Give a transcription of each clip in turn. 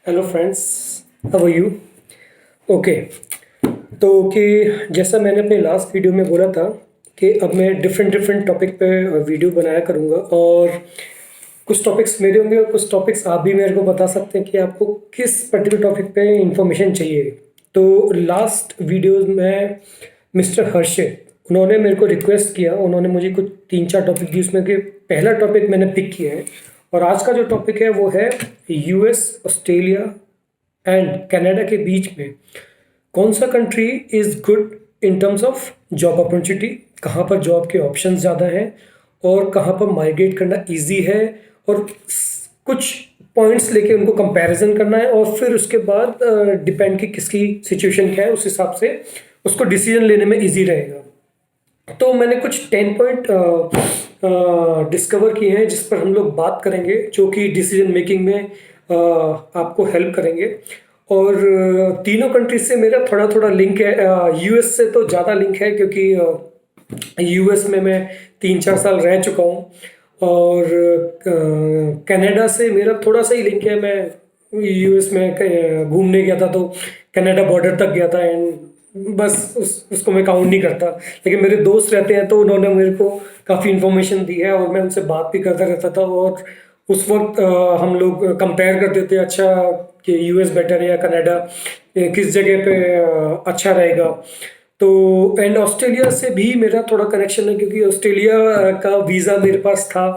Hello friends, how are you? Okay. तो कि जैसा मैंने अपने लास्ट वीडियो में बोला था कि अब मैं डिफरेंट डिफरेंट टॉपिक पे वीडियो बनाया करूँगा, और कुछ टॉपिक्स मेरे होंगे और कुछ टॉपिक्स आप भी मेरे को बता सकते हैं कि आपको किस पर्टिकुलर टॉपिक पे इंफॉर्मेशन चाहिए। तो लास्ट वीडियो में मिस्टर हर्षित, उन्होंने मेरे को रिक्वेस्ट किया, उन्होंने मुझे कुछ 3-4 टॉपिक दिए, उसमें कि पहला टॉपिक मैंने पिक किया है। और आज का जो टॉपिक है वो है यूएस, ऑस्ट्रेलिया एंड कनाडा के बीच में कौन सा country is good in terms of job opportunity, कहाँ पर जॉब के ऑप्शंस ज़्यादा हैं और कहाँ पर माइग्रेट करना इजी है, और कुछ पॉइंट्स लेके उनको कंपैरिजन करना है, और फिर उसके बाद डिपेंड कि किसकी सिचुएशन क्या है उस हिसाब से उसको डिसीजन लेने में इजी रहेगा। तो मैंने कुछ 10 पॉइंट डिस्कवर किए हैं जिस पर हम लोग बात करेंगे, जो कि डिसीजन मेकिंग में आपको हेल्प करेंगे। और तीनों कंट्रीज से मेरा थोड़ा थोड़ा लिंक है। यूएस से तो ज़्यादा लिंक है क्योंकि यूएस में मैं 3-4 साल रह चुका हूँ, और कनाडा से मेरा थोड़ा सा ही लिंक है। मैं यूएस में घूमने गया था, तो कनाडा बॉर्डर तक गया था, एंड बस उसको मैं काउंट नहीं करता। लेकिन मेरे दोस्त रहते हैं तो उन्होंने मेरे को काफ़ी इन्फॉर्मेशन दी है, और मैं उनसे बात भी करता रहता था। और उस वक्त हम लोग कंपेयर करते थे, अच्छा कि यूएस बेटर है या कनाडा, किस जगह पे अच्छा रहेगा। तो एंड ऑस्ट्रेलिया से भी मेरा थोड़ा कनेक्शन है क्योंकि ऑस्ट्रेलिया का वीज़ा मेरे पास था,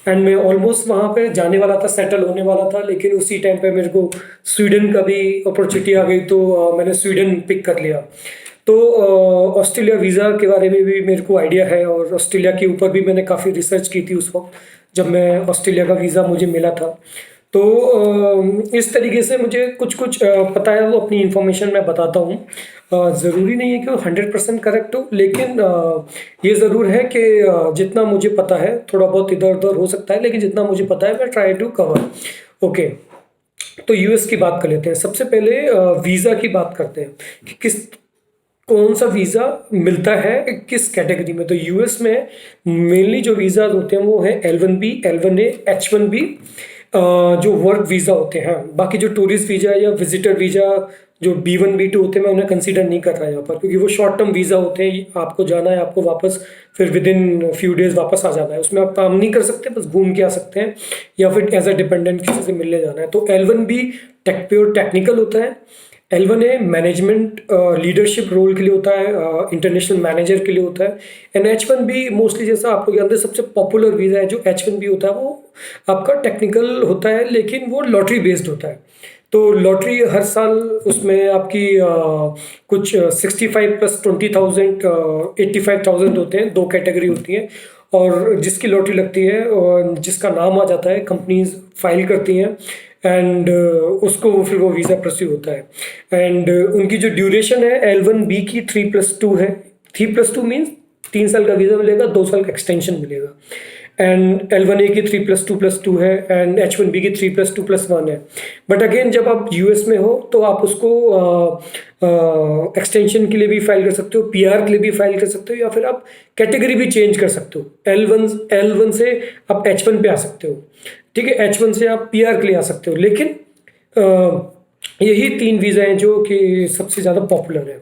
एंड मैं ऑलमोस्ट वहाँ पे जाने वाला था, सेटल होने वाला था। लेकिन उसी टाइम पे मेरे को स्वीडन का भी अपॉर्चुनिटी आ गई, तो मैंने स्वीडन पिक कर लिया। तो ऑस्ट्रेलिया वीज़ा के बारे में भी मेरे को आइडिया है, और ऑस्ट्रेलिया के ऊपर भी मैंने काफ़ी रिसर्च की थी उस वक्त जब मैं ऑस्ट्रेलिया का वीज़ा मुझे मिला था। तो इस तरीके से मुझे कुछ कुछ पता है, वो अपनी इन्फॉर्मेशन मैं बताता हूँ। ज़रूरी नहीं है कि वो 100% करेक्ट हो, लेकिन ये ज़रूर है कि जितना मुझे पता है, थोड़ा बहुत इधर उधर हो सकता है, लेकिन जितना मुझे पता है मैं ट्राई टू कवर। ओके। तो यूएस की बात कर लेते हैं। सबसे पहले वीज़ा की बात करते हैं कि कौन सा वीज़ा मिलता है किस कैटेगरी में। तो यूएस में मेनली जो वीज़ा होते हैं वो है L1B, L1A, H1B, जो वर्क वीज़ा होते हैं। बाकी जो टूरिस्ट वीज़ा या विजिटर वीज़ा जो B1 B2 होते हैं, मैं उन्हें कंसीडर नहीं कर रहा यहाँ पर, क्योंकि वो शॉर्ट टर्म वीज़ा होते हैं। आपको जाना है, आपको वापस फिर विद इन फ्यू डेज वापस आ जाना है। उसमें आप काम नहीं कर सकते, बस घूम के आ सकते हैं, या फिर एज अ डिपेंडेंट किसी से मिलने जाना है। तो L1B प्योर टेक्निकल होता है। L1A मैनेजमेंट लीडरशिप रोल के लिए होता है, इंटरनेशनल मैनेजर के लिए होता है। एंड H1B मोस्टली, जैसा आप लोग जानते हैं, सबसे पॉपुलर वीज़ा है जो H1B होता है, वो आपका टेक्निकल होता है, लेकिन वो लॉटरी बेस्ड होता है। तो लॉटरी हर साल उसमें आपकी कुछ 65 प्लस 20,000 85,000 होते हैं, 2 कैटेगरी होती हैं। और जिसकी लॉटरी लगती है और जिसका नाम आ जाता है, कंपनीज फाइल करती हैं, एंड उसको फिर वो वीज़ा प्रोसीड होता है। एंड उनकी जो ड्यूरेशन है L1B की 3+2 है। 3+2 मीन्स 3 साल का वीज़ा मिलेगा, 2 साल का एक्सटेंशन मिलेगा। एंड L1A की 3+2+2 है, एंड H1B की 3+2+1 है। बट अगेन जब आप यूएस में हो तो आप उसको एक्सटेंशन के लिए भी फाइल कर सकते हो, पीआर के लिए भी फाइल कर सकते हो, या फिर आप कैटेगरी भी चेंज कर सकते हो। L1 से आप H1 पे आ सकते हो, ठीक है। H1 से आप पीआर के लिए आ सकते हो। लेकिन यही 3 वीज़ा हैं जो कि सबसे ज़्यादा पॉपुलर है।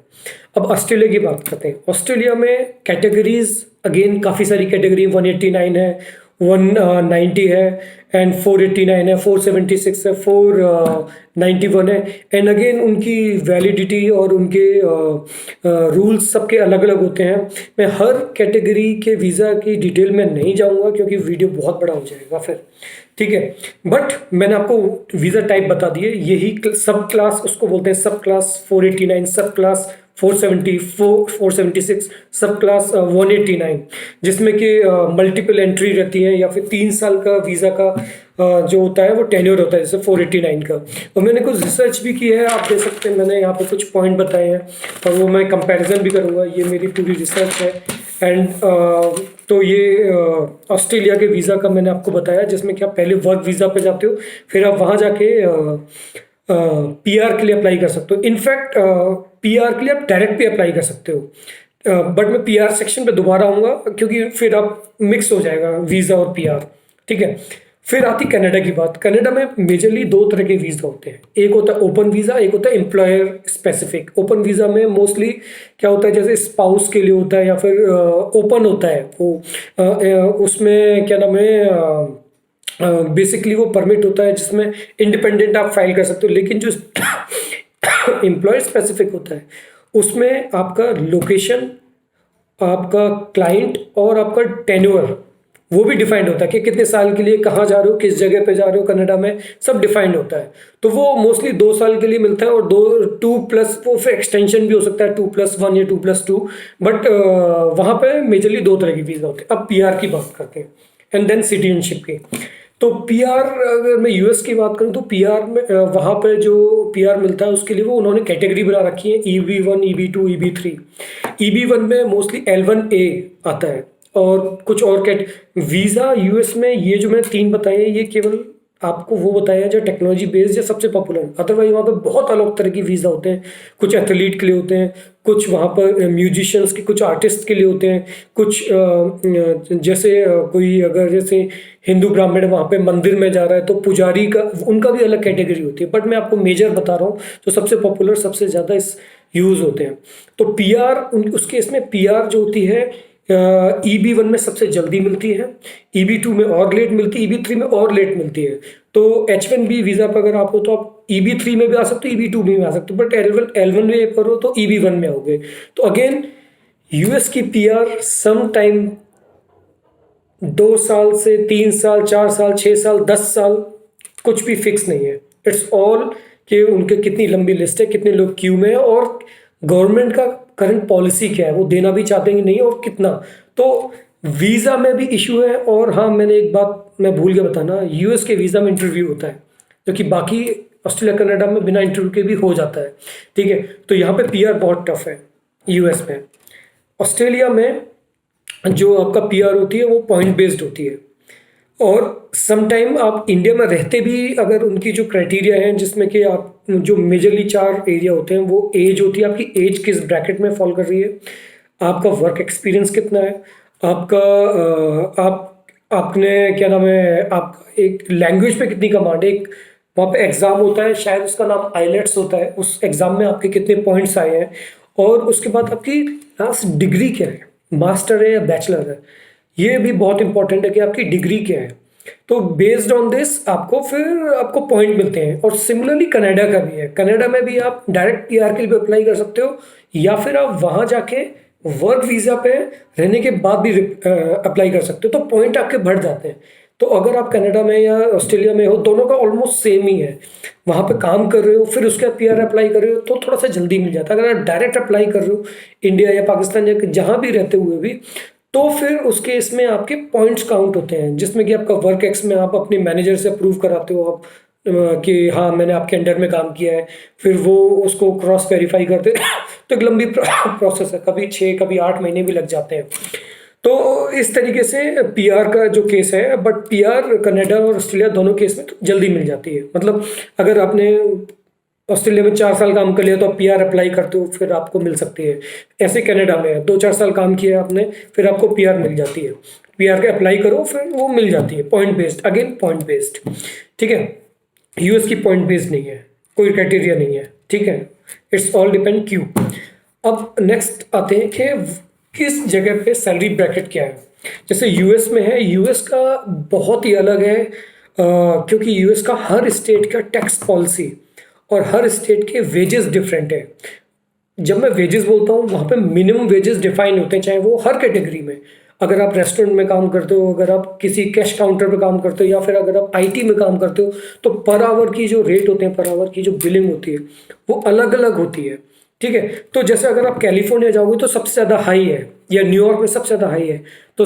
अब ऑस्ट्रेलिया की बात करते हैं। ऑस्ट्रेलिया में कैटेगरीज अगेन काफ़ी सारी कैटेगरी, 189 है, 190 है, एंड 489 है, 476 है, 491 है। एंड अगेन उनकी वैलिडिटी और उनके रूल्स सबके अलग अलग होते हैं। मैं हर कैटेगरी के वीज़ा की डिटेल में नहीं जाऊंगा क्योंकि वीडियो बहुत बड़ा हो जाएगा फिर, ठीक है। बट मैंने आपको वीज़ा टाइप बता दिए। यही सब क्लास उसको बोलते हैं, सब क्लास 489, सब क्लास 474, 476, सब क्लास 189, जिसमें कि मल्टीपल एंट्री रहती है, या फिर 3 साल का वीज़ा का जो होता है वो टेन्योर होता है, जैसे 489 का। और मैंने कुछ रिसर्च भी की है, आप देख सकते हैं, मैंने यहाँ पे कुछ पॉइंट बताए हैं, और वो मैं कंपैरिजन भी करूँगा। ये मेरी पूरी रिसर्च है। एंड तो ये ऑस्ट्रेलिया के वीज़ा का मैंने आपको बताया, जिसमें कि आप पहले वर्क वीज़ा पे जाते हो, फिर आप वहाँ जाके पीआर के लिए अप्लाई कर सकते हो। इनफैक्ट पीआर के लिए आप डायरेक्ट भी अप्लाई कर सकते हो, बट मैं पीआर सेक्शन पे दोबारा आऊँगा क्योंकि फिर आप मिक्स हो जाएगा वीज़ा और पीआर, ठीक है। फिर आती कनाडा की बात। कनाडा में मेजरली दो तरह के वीज़ा होते हैं, एक होता है ओपन वीज़ा, एक होता है एम्प्लॉयर स्पेसिफिक। ओपन वीज़ा में मोस्टली क्या होता है, जैसे स्पाउस के लिए होता है या फिर ओपन होता है वो, उसमें क्या नाम है, बेसिकली वो परमिट होता है जिसमें इंडिपेंडेंट आप फाइल कर सकते हो। लेकिन जो एम्प्लॉयर स्पेसिफिक होता है उसमें आपका लोकेशन, आपका क्लाइंट और आपका टेन्योर वो भी डिफाइंड होता है कि कितने साल के लिए कहाँ जा रहे हो, किस जगह पे जा रहे हो, कनाडा में सब डिफाइंड होता है। तो वो मोस्टली 2 साल के लिए मिलता है, और 2+, वो फिर एक्सटेंशन भी हो सकता है 2+1 या 2+2। बट वहाँ पे मेजरली दो तरह की वीज़ा होते हैं। अब पीआर की बात करते हैं एंड देन सिटीजनशिप की। तो पीआर, अगर मैं यूएस की बात करूं तो पीआर में वहाँ पे जो पीआर मिलता है उसके लिए वो उन्होंने कैटेगरी बना रखी है, EB1, EB2, EB3। EB1 में मोस्टली L1A आता है, और कुछ और वीज़ा यूएस में ये जो मैंने 3 बताए हैं ये केवल आपको वो बताया है जो टेक्नोलॉजी बेस्ड या सबसे पॉपुलर। अदरवाइज वहाँ पे बहुत अलग तरह की वीज़ा होते हैं, कुछ एथलीट के लिए होते हैं, कुछ वहाँ पर म्यूजिशियंस के, कुछ आर्टिस्ट के लिए होते हैं, कुछ जैसे कोई अगर जैसे हिंदू ब्राह्मण वहाँ पे मंदिर में जा रहा है तो पुजारी का, उनका भी अलग कैटेगरी होती है। बट मैं आपको मेजर बता रहा हूँ जो सबसे पॉपुलर, सबसे ज़्यादा इस यूज़ होते हैं। तो पीआर, उस केस में पीआर जो होती है EB1 में सबसे जल्दी मिलती है, EB2 में और लेट मिलती है, EB3 में और लेट मिलती है। तो H1B वीज़ा पर अगर आप हो तो आप EB3 में भी आ सकते हो, EB2 में भी आ सकते हो, बट L1 में पर हो तो EB1 में आओगे। तो अगेन यूएस की पीआर सम टाइम 2 साल से 3 साल, 4 साल, 6 साल, 10 साल, कुछ भी फिक्स नहीं है। इट्स ऑल कि उनके कितनी लंबी लिस्ट है, कितने लोग क्यू में है, और गवर्नमेंट का करंट पॉलिसी क्या है, वो देना भी चाहते हैं कि नहीं, और कितना। तो वीज़ा में भी इशू है। और हाँ, मैंने एक बात मैं भूल गया बताना, यूएस के वीज़ा में इंटरव्यू होता है, जो कि बाकी ऑस्ट्रेलिया कनाडा में बिना इंटरव्यू के भी हो जाता है। ठीक है, तो यहाँ पे पीआर बहुत टफ है यूएस में। ऑस्ट्रेलिया में जो आपका पीआर होती है वो पॉइंट बेस्ड होती है, और समटाइम आप इंडिया में रहते भी, अगर उनकी जो क्राइटेरिया है जिसमें कि आप जो मेजरली 4 एरिया होते हैं, वो एज होती है, आपकी एज किस ब्रैकेट में फॉल कर रही है, आपका वर्क एक्सपीरियंस कितना है, आपका आपने क्या नाम है, आपका एक लैंग्वेज पे कितनी कमांड है। एक वहाँ पे एग्ज़ाम होता है, शायद उसका नाम आइलेट्स होता है, उस एग्ज़ाम में आपके कितने पॉइंट्स आए हैं, और उसके बाद आपकी लास्ट डिग्री क्या है, मास्टर है या बैचलर है। ये भी बहुत इंपॉर्टेंट है कि आपकी डिग्री क्या है। तो बेस्ड ऑन दिस आपको फिर आपको पॉइंट मिलते हैं। और सिमिलरली कनाडा का भी है, कनाडा में भी आप डायरेक्ट पीआर के लिए अप्लाई कर सकते हो, या फिर आप वहाँ जाके वर्क वीज़ा पे रहने के बाद भी अप्लाई कर सकते हो, तो पॉइंट आपके बढ़ जाते हैं। तो अगर आप कनाडा में या ऑस्ट्रेलिया में हो, दोनों का ऑलमोस्ट सेम ही है। वहाँ पे काम कर रहे हो, फिर उसके बाद पीआर अप्लाई कर रहे हो, तो थोड़ा सा जल्दी मिल जाता है। अगर आप डायरेक्ट अप्लाई कर रहे हो इंडिया या पाकिस्तान या जहाँ भी रहते हुए भी, तो फिर उस केस में आपके पॉइंट्स काउंट होते हैं, जिसमें कि आपका वर्क एक्स में आप अपने मैनेजर से अप्रूव कराते हो आप कि हाँ मैंने आपके अंडर में काम किया है, फिर वो उसको क्रॉस वेरीफाई करते तो एक लंबी प्रोसेस है, कभी 6 कभी 8 महीने भी लग जाते हैं। तो इस तरीके से पीआर का जो केस है, बट पीआर कनाडा और ऑस्ट्रेलिया दोनों केस में तो जल्दी मिल जाती है। मतलब अगर आपने ऑस्ट्रेलिया में 4 साल काम कर लिया तो आप पीआर अप्लाई करते हो, फिर आपको मिल सकती है। ऐसे कनाडा में 2-4 साल काम किया आपने, फिर आपको पीआर मिल जाती है। पीआर के अप्लाई करो, फिर वो मिल जाती है। Point based, again point based. ठीक है, यूएस की पॉइंट बेस्ड नहीं है, कोई क्राइटेरिया नहीं है। ठीक है, इट्स ऑल डिपेंड क्यू। अब नेक्स्ट आते हैं कि किस जगह पे सैलरी ब्रैकेट क्या है। जैसे यूएस में है, यूएस का बहुत ही अलग है, क्योंकि यूएस का हर स्टेट का टैक्स पॉलिसी और हर स्टेट के वेजेस डिफरेंट है। जब मैं वेजेस बोलता हूँ, वहाँ पे मिनिमम वेजेस डिफाइन होते हैं, चाहे वो हर कैटेगरी में। अगर आप रेस्टोरेंट में काम करते हो, अगर आप किसी कैश काउंटर पे काम करते हो, या फिर अगर आप आईटी में काम करते हो, तो पर आवर की जो रेट होते हैं, पर आवर की जो बिलिंग होती है, वो अलग अलग होती है। ठीक है, तो जैसे अगर आप कैलिफोर्निया जाओगे तो सबसे ज़्यादा हाई है, या न्यूयॉर्क में सबसे ज़्यादा हाई है, तो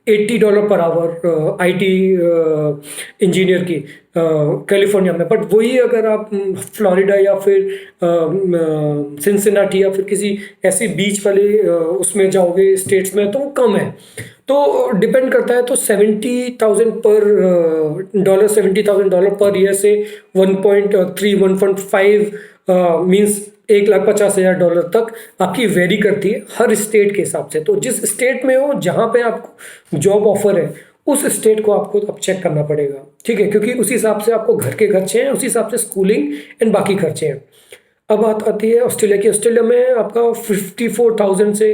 $80 पर आवर आईटी इंजीनियर की कैलिफोर्निया में। बट वही अगर आप फ्लोरिडा या फिर सिंसिनाटी या फिर किसी ऐसे बीच वाले उसमें जाओगे स्टेट्स में, तो वो कम है। तो डिपेंड करता है। तो $70,000 पर ईयर से 1.3 1.5 मीन्स $1,50,000 तक आपकी वेरी करती है हर स्टेट के हिसाब से। तो जिस स्टेट में हो, जहाँ पे आपको जॉब ऑफर है, उस स्टेट को आपको अब चेक करना पड़ेगा। ठीक है, क्योंकि उसी हिसाब से आपको घर के खर्चे हैं, उसी हिसाब से स्कूलिंग एंड बाकी खर्चे हैं। अब बात आती है ऑस्ट्रेलिया की। ऑस्ट्रेलिया में आपका 54,000 से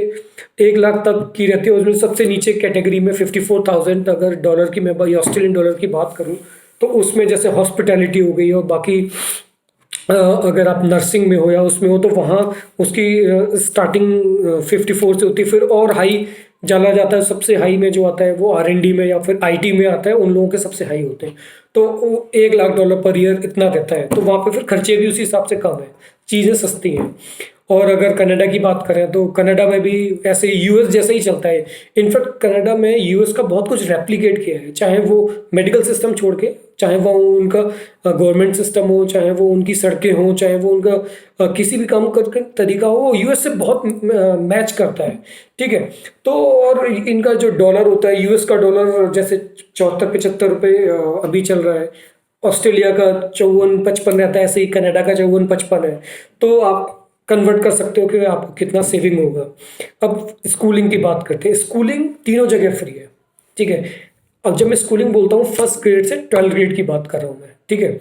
1 लाख तक की रहती है। उसमें सबसे नीचे कैटेगरी में 54,000 अगर डॉलर की मैं या ऑस्ट्रेलियन डॉलर की बात करूं तो उसमें जैसे हॉस्पिटैलिटी हो गई और बाकी अगर आप नर्सिंग में हो या उसमें हो तो वहाँ उसकी स्टार्टिंग 54 से होती है। फिर और हाई जाना जाता है, सबसे हाई में जो आता है वो R&D में या फिर IT में आता है, उन लोगों के सबसे हाई होते हैं। तो वो $1 लाख पर ईयर इतना रहता है, तो वहाँ पे फिर खर्चे भी उसी हिसाब से कम है, चीज़ें सस्ती हैं। और अगर कनाडा की बात करें तो कनाडा में भी ऐसे US जैसा ही चलता है। इनफैक्ट कनाडा में US का बहुत कुछ रेप्लिकेट किया है, चाहे वो मेडिकल सिस्टम छोड़ के, चाहे वो उनका गवर्नमेंट सिस्टम हो, चाहे वो उनकी सड़कें हों, चाहे वो उनका किसी भी काम का तरीका हो, वो US से बहुत मैच करता है। ठीक है, तो और इनका जो डॉलर होता है, US का डॉलर जैसे 74-75 रुपये अभी चल रहा है। ऑस्ट्रेलिया का 54-55 रहता है, ऐसे ही कनाडा का 54-55 है। तो आप कन्वर्ट कर सकते हो कि आपको कितना सेविंग होगा। अब स्कूलिंग की बात करते हैं। स्कूलिंग तीनों जगह फ्री है। ठीक है, अब जब मैं स्कूलिंग बोलता हूँ, 1st ग्रेड से 12th ग्रेड की बात कर रहा हूँ मैं। ठीक है,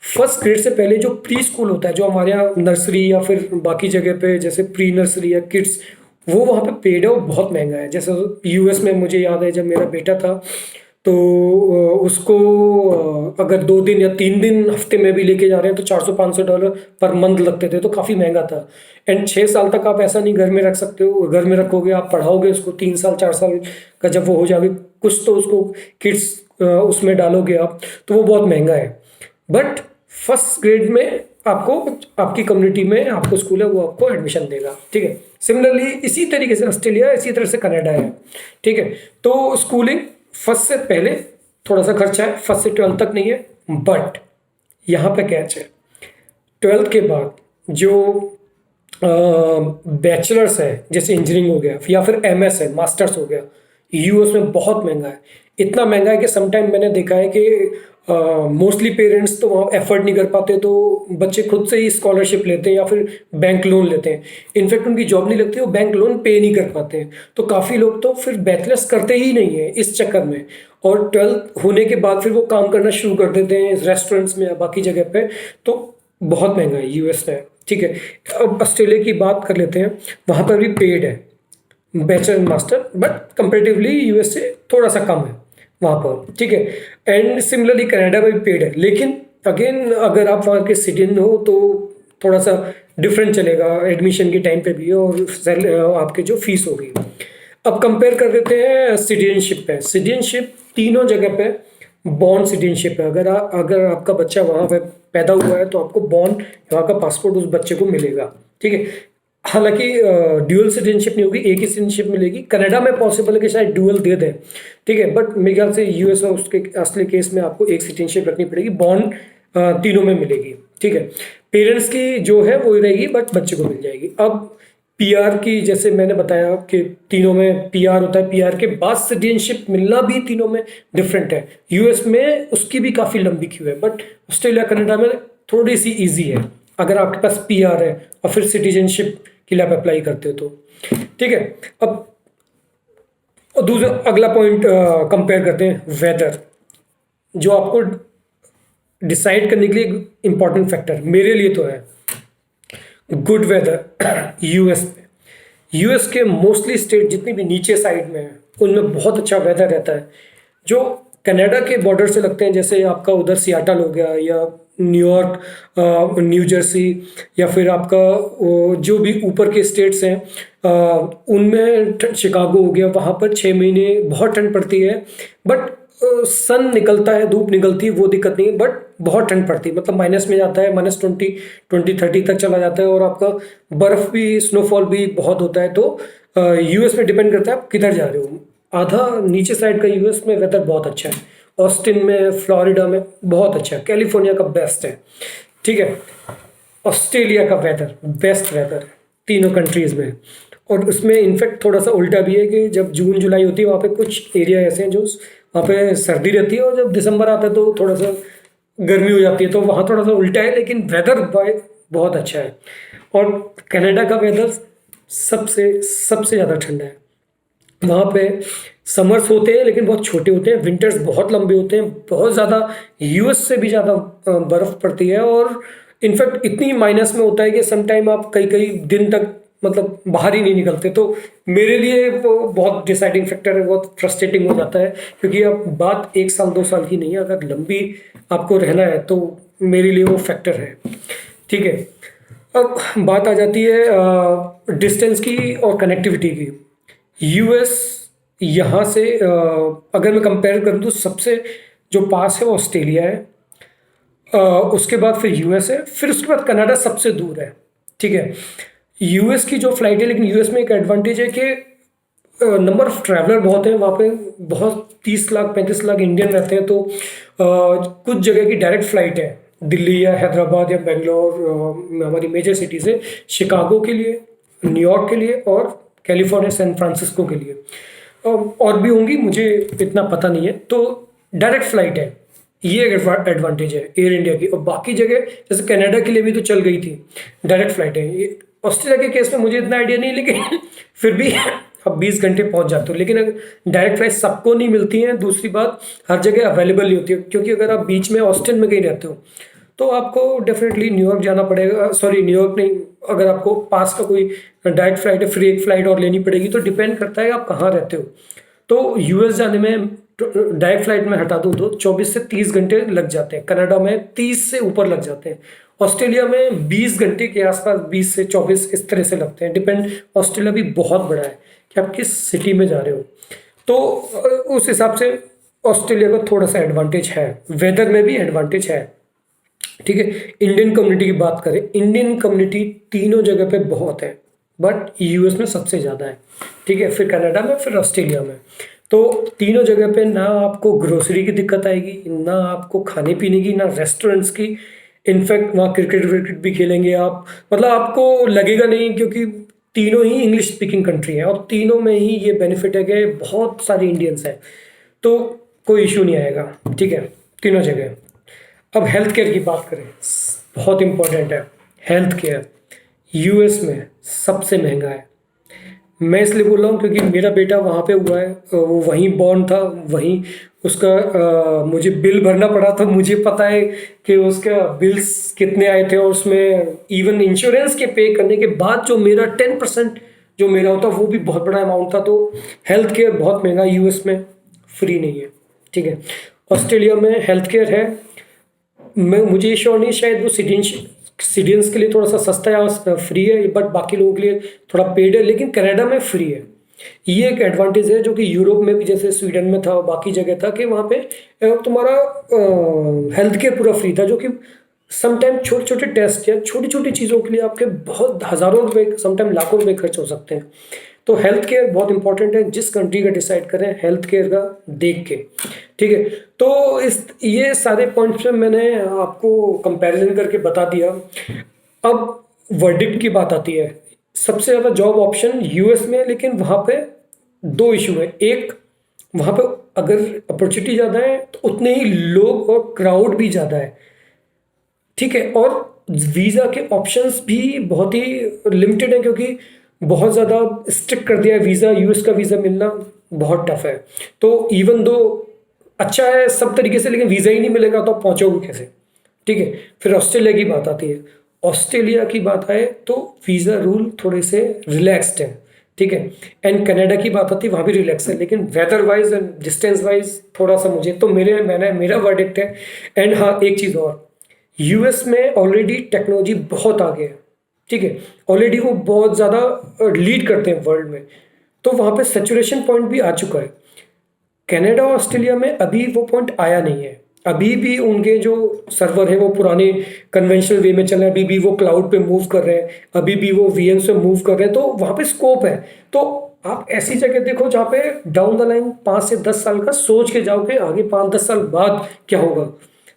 1st ग्रेड से पहले जो प्री स्कूल होता है, जो हमारे यहाँ नर्सरी या फिर बाकी जगह पे जैसे प्री नर्सरी या किड्स, वो वहाँ पे पेड है और बहुत महंगा है। जैसे US में मुझे याद है जब मेरा बेटा था तो उसको अगर 2 दिन या 3 दिन हफ्ते में भी लेके जा रहे हैं तो $400-500 पर मंथ लगते थे, तो काफ़ी महंगा था। एंड 6 साल तक आप ऐसा नहीं घर में रख सकते हो। घर में रखोगे, आप पढ़ाओगे उसको 3 साल 4 साल का, जब वो हो जाएगी कुछ तो उसको किड्स उसमें डालोगे आप, तो वो बहुत महंगा है। बट 1st ग्रेड में आपको आपकी कम्युनिटी में आपको स्कूल है वो आपको एडमिशन देगा। ठीक है, सिमिलरली इसी तरीके से ऑस्ट्रेलिया, इसी तरह से कनाडा है। ठीक है, तो स्कूलिंग 1st से पहले थोड़ा सा खर्चा है, 1st से 12th तक नहीं है। बट यहाँ पे कैच है, 12th के बाद जो बैचलर्स है, जैसे इंजीनियरिंग हो गया या फिर MS है, मास्टर्स हो गया, US में बहुत महंगा है। इतना महंगा है कि समटाइम मैंने देखा है कि मोस्टली पेरेंट्स तो वहाँ एफर्ट नहीं कर पाते, तो बच्चे खुद से ही स्कॉलरशिप लेते हैं या फिर बैंक लोन लेते हैं। इनफैक्ट उनकी जॉब नहीं लगती, वो बैंक लोन पे नहीं कर पाते हैं। तो काफ़ी लोग तो फिर बैचलर्स करते ही नहीं है इस चक्कर में, और 12th होने के बाद फिर वो काम करना शुरू कर देते हैं रेस्टोरेंट्स में या बाकी जगह पे। तो बहुत महंगा है US में। ठीक है, अब ऑस्ट्रेलिया की बात कर लेते हैं। वहाँ पर भी पेड है bachelor and master, but comparatively US से थोड़ा सा कम है वहाँ पर। ठीक है, एंड सिमिलरली कनाडा में भी पेड है, लेकिन अगेन अगर आप वहाँ के सिटीजन हो तो थोड़ा सा डिफरेंट चलेगा एडमिशन के टाइम पे भी, और आपके जो फीस होगी। अब कंपेयर कर देते हैं सिटीजनशिप पे। सिटीजनशिप तीनों जगह पे बॉर्न सिटीजनशिप है। अगर आपका बच्चा वहाँ पे पैदा हुआ है तो आपको बॉर्न वहाँ का पासपोर्ट उस बच्चे को मिलेगा। ठीक है, हालांकि ड्यूअल सिटीजनशिप नहीं होगी, एक ही सिटीजनशिप मिलेगी। कनाडा में पॉसिबल है कि शायद ड्यूअल दे दें। ठीक है, बट मेरे ख्याल से US और उसके असली केस में आपको एक सिटीजनशिप रखनी पड़ेगी, बॉर्न तीनों में मिलेगी। ठीक है, पेरेंट्स की जो है वो रहेगी, बट बच्चे को मिल जाएगी। अब PR की, जैसे मैंने बताया कि तीनों में PR होता है, PR के बाद सिटीजनशिप मिलना भी तीनों में डिफरेंट है। US में उसकी भी काफ़ी लंबी क्यू है, बट ऑस्ट्रेलिया कनाडा में थोड़ी सी ईजी है अगर आपके पास PR है और फिर सिटीजनशिप के लिए आप अप्लाई करते हो तो। ठीक है, अब दूसरा अगला पॉइंट कंपेयर करते हैं वेदर, जो आपको डिसाइड करने के लिए इम्पॉर्टेंट फैक्टर मेरे लिए तो है गुड वेदर। US के मोस्टली स्टेट जितनी भी नीचे साइड में है उनमें बहुत अच्छा वेदर रहता है। जो कनाडा के बॉर्डर से लगते हैं, जैसे आपका उधर सियाटल हो गया या न्यूयॉर्क, न्यू जर्सी, या फिर आपका जो भी ऊपर के स्टेट्स हैं उनमें शिकागो हो गया, वहाँ पर 6 महीने बहुत ठंड पड़ती है। बट सन निकलता है, धूप निकलती है, वो दिक्कत नहीं है, बट बहुत ठंड पड़ती है, मतलब माइनस में जाता है, -20, -30 तक चला जाता है, और आपका बर्फ़ भी, स्नोफॉल भी बहुत होता है। तो US में डिपेंड करता है आप किधर जा रहे हो। आधा नीचे साइड का US में वेदर बहुत अच्छा है, ऑस्टिन में, फ्लोरिडा में बहुत अच्छा है, कैलिफोर्निया का बेस्ट है। ठीक है, ऑस्ट्रेलिया का वेदर बेस्ट वेदर तीनों कंट्रीज़ में। और उसमें इनफैक्ट थोड़ा सा उल्टा भी है कि जब जून जुलाई होती है वहाँ पे कुछ एरिया ऐसे हैं जो वहाँ पे सर्दी रहती है, और जब दिसंबर आता है तो थोड़ा सा गर्मी हो जाती है, तो वहाँ थोड़ा सा उल्टा है, लेकिन वेदर बहुत अच्छा है। और कनाडा का वेदर सबसे ज़्यादा ठंडा है। वहाँ पे समर्स होते हैं लेकिन बहुत छोटे होते हैं, विंटर्स बहुत लंबे होते हैं, बहुत ज़्यादा यूएस से भी ज़्यादा बर्फ़ पड़ती है, और इनफैक्ट इतनी माइनस में होता है कि सम टाइम आप कई कई दिन तक मतलब बाहर ही नहीं निकलते। तो मेरे लिए वो बहुत डिसाइडिंग फैक्टर है, बहुत फ्रस्ट्रेटिंग हो जाता है, क्योंकि अब बात 1 साल 2 साल की नहीं है, अगर लंबी आपको रहना है तो मेरे लिए वो फैक्टर है। ठीक है, अब बात आ जाती है डिस्टेंस की और कनेक्टिविटी की। यूएस यहाँ से अगर मैं कंपेयर करूँ तो सबसे जो पास है वो ऑस्ट्रेलिया है, उसके बाद फिर यूएस है, फिर उसके बाद कनाडा सबसे दूर है। ठीक है, यूएस की जो फ्लाइट है, लेकिन यूएस में एक एडवांटेज है कि नंबर ऑफ ट्रैवलर बहुत हैं वहाँ पे, बहुत 30 लाख 35 लाख इंडियन रहते हैं, तो कुछ जगह की डायरेक्ट फ्लाइट है दिल्ली या हैदराबाद या बेंगलोर, हमारी मेजर सिटी से शिकागो के लिए, न्यूयॉर्क के लिए, और कैलिफोर्निया सैन फ्रांसिस्को के लिए। और भी होंगी, मुझे इतना पता नहीं है। तो डायरेक्ट फ्लाइट है, ये एडवांटेज है एयर इंडिया की। और बाकी जगह जैसे कनाडा के लिए भी तो चल गई थी, डायरेक्ट फ्लाइट है। ये ऑस्ट्रेलिया के केस में मुझे इतना आइडिया नहीं, लेकिन फिर भी अब 20 घंटे पहुंच जाते हो। लेकिन अगर डायरेक्ट फ्लाइट सबको नहीं मिलती हैं, दूसरी बात हर जगह अवेलेबल नहीं होती है, क्योंकि अगर आप बीच में ऑस्टिन में कहीं रहते हो तो आपको डेफिनेटली न्यूयॉर्क जाना पड़ेगा, सॉरी न्यूयॉर्क नहीं, अगर आपको पास का कोई डायरेक्ट फ्लाइट है, फिर एक फ्लाइट और लेनी पड़ेगी। तो डिपेंड करता है आप कहाँ रहते हो। तो यूएस जाने में डायरेक्ट फ्लाइट में हटा दो तो 24 से 30 घंटे लग जाते हैं, कनाडा में 30 से ऊपर लग जाते हैं, ऑस्ट्रेलिया में 20 घंटे के आसपास, 20 से 24 इस तरह से लगते हैं। डिपेंड, ऑस्ट्रेलिया भी बहुत बड़ा है कि आप किस सिटी में जा रहे हो। तो उस हिसाब से ऑस्ट्रेलिया का थोड़ा सा एडवांटेज है, वेदर में भी एडवांटेज है। ठीक है, इंडियन कम्युनिटी की बात करें, इंडियन कम्युनिटी तीनों जगह पे बहुत है, बट यूएस में सबसे ज़्यादा है। ठीक है, फिर कनाडा में, फिर ऑस्ट्रेलिया में। तो तीनों जगह पे ना आपको ग्रोसरी की दिक्कत आएगी, ना आपको खाने पीने की, ना रेस्टोरेंट्स की। इनफैक्ट वहाँ क्रिकेट विकेट भी खेलेंगे आप, मतलब आपको लगेगा नहीं, क्योंकि तीनों ही इंग्लिश स्पीकिंग कंट्री है, और तीनों में ही ये बेनिफिट है कि बहुत सारे इंडियंस हैं, तो कोई इशू नहीं आएगा। ठीक है, तीनों जगह। अब हेल्थ केयर की बात करें, बहुत इंपॉर्टेंट है हेल्थ केयर। यूएस में सबसे महंगा है। मैं इसलिए बोल रहा हूँ क्योंकि मेरा बेटा वहाँ पे हुआ है, वो वहीं बॉर्न था, वहीं उसका मुझे बिल भरना पड़ा था। मुझे पता है कि उसका बिल्स कितने आए थे, और उसमें इवन इंश्योरेंस के पे करने के बाद जो मेरा 10% जो मेरा होता वो भी बहुत बड़ा अमाउंट था। तो हेल्थ केयर बहुत महंगा, यूएस में फ्री नहीं है। ठीक है, ऑस्ट्रेलिया में हेल्थ केयर है, मैं मुझे श्योर नहीं, शायद वो सिटीजन्स के लिए थोड़ा सा सस्ता या फ्री है, बट बाकी लोगों के लिए थोड़ा पेड है। लेकिन कनाडा में फ्री है, ये एक एडवांटेज है, जो कि यूरोप में भी जैसे स्वीडन में था, बाकी जगह था कि वहाँ पे तुम्हारा हेल्थ केयर पूरा फ्री था, जो कि समटाइम छोटे छोटे टेस्ट या छोटी छोटी चीज़ों के लिए आपके बहुत हज़ारों रुपए, समटाइम लाखों रुपए खर्च हो सकते हैं। तो हेल्थ केयर बहुत इंपॉर्टेंट है, जिस कंट्री का डिसाइड करें हेल्थ केयर का देख के। ठीक है, तो इस ये सारे पॉइंट्स में मैंने आपको कंपैरिजन करके बता दिया। अब वर्डिक्ट की बात आती है, सबसे ज़्यादा जॉब ऑप्शन यूएस में है, लेकिन वहाँ पे दो इशू है। एक, वहाँ पे अगर अपॉर्चुनिटी ज़्यादा है तो उतने ही लोग और क्राउड भी ज़्यादा है। ठीक है, और वीज़ा के ऑप्शंस भी बहुत ही लिमिटेड है, क्योंकि बहुत ज़्यादा स्ट्रिक्ट कर दिया है वीज़ा, यूएस का वीज़ा मिलना बहुत टफ है। तो इवन दो अच्छा है सब तरीके से, लेकिन वीज़ा ही नहीं मिलेगा तो आप पहुँचोगे कैसे। ठीक है, फिर ऑस्ट्रेलिया की बात आती है। ऑस्ट्रेलिया की बात आए तो वीज़ा रूल थोड़े से रिलैक्स्ड है। ठीक है, एंड कनाडा की बात आती है, वहाँ भी रिलैक्स है, लेकिन weather wise and distance wise थोड़ा सा मुझे तो मेरा वर्डिक्ट है। एंड हाँ, एक चीज़ और, यूएस में ऑलरेडी टेक्नोलॉजी बहुत आगे है। ठीक है, ऑलरेडी वो बहुत ज़्यादा लीड करते हैं वर्ल्ड में, तो वहाँ पे सेचुरेशन पॉइंट भी आ चुका है। कनाडा और ऑस्ट्रेलिया में अभी वो पॉइंट आया नहीं है, अभी भी उनके जो सर्वर है वो पुराने कन्वेंशनल वे में चल रहे हैं, अभी भी वो क्लाउड पे मूव कर रहे हैं, अभी भी वो वीएम से मूव कर रहे हैं, तो वहाँ पे स्कोप है। तो आप ऐसी जगह देखो जहाँ पे डाउन द लाइन 5 से 10 साल का सोच के जाओगे, आगे 5-10 साल बाद क्या होगा,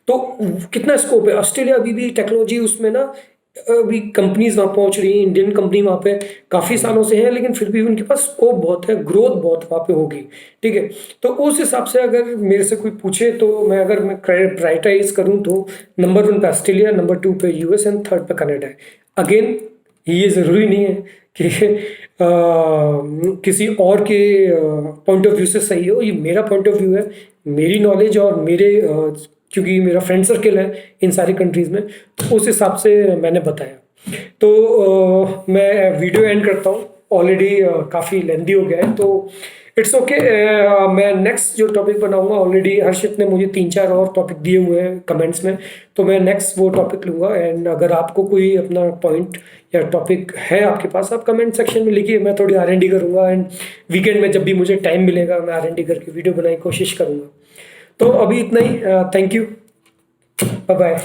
तो कितना स्कोप है। ऑस्ट्रेलिया अभी भी टेक्नोलॉजी उसमें ना, अभी कंपनीज वहाँ पहुँच रही हैं, इंडियन कंपनी वहाँ पे काफ़ी सालों से है, लेकिन फिर भी उनके पास स्कोप बहुत है, ग्रोथ बहुत वहाँ पे होगी। ठीक है, तो उस हिसाब से अगर मेरे से कोई पूछे तो मैं प्राइटाइज करूँ तो नंबर 1 पे ऑस्ट्रेलिया, नंबर 2 पे यूएस, एंड थर्ड पे कनाडा है। अगेन, ये ज़रूरी नहीं है कि किसी और के पॉइंट ऑफ व्यू से सही हो। ये मेरा पॉइंट ऑफ व्यू है, मेरी नॉलेज और मेरे क्योंकि मेरा फ्रेंड सर्कल है इन सारी कंट्रीज़ में, तो उस हिसाब से मैंने बताया। तो मैं वीडियो एंड करता हूँ, ऑलरेडी काफ़ी लेंदी हो गया है, तो इट्स ओके। मैं नेक्स्ट जो टॉपिक बनाऊंगा, ऑलरेडी हर्षित ने मुझे 3-4 और टॉपिक दिए हुए हैं कमेंट्स में, तो मैं नेक्स्ट वो टॉपिक लूँगा। एंड अगर आपको कोई अपना पॉइंट या टॉपिक है आपके पास, आप कमेंट सेक्शन में लिखिए, मैं थोड़ी R&D करूँगा। एंड वीकेंड में जब भी मुझे टाइम मिलेगा, मैं R&D करके वीडियो बनाने की कोशिश करूँगा। तो अभी इतना ही। Thank you, bye bye.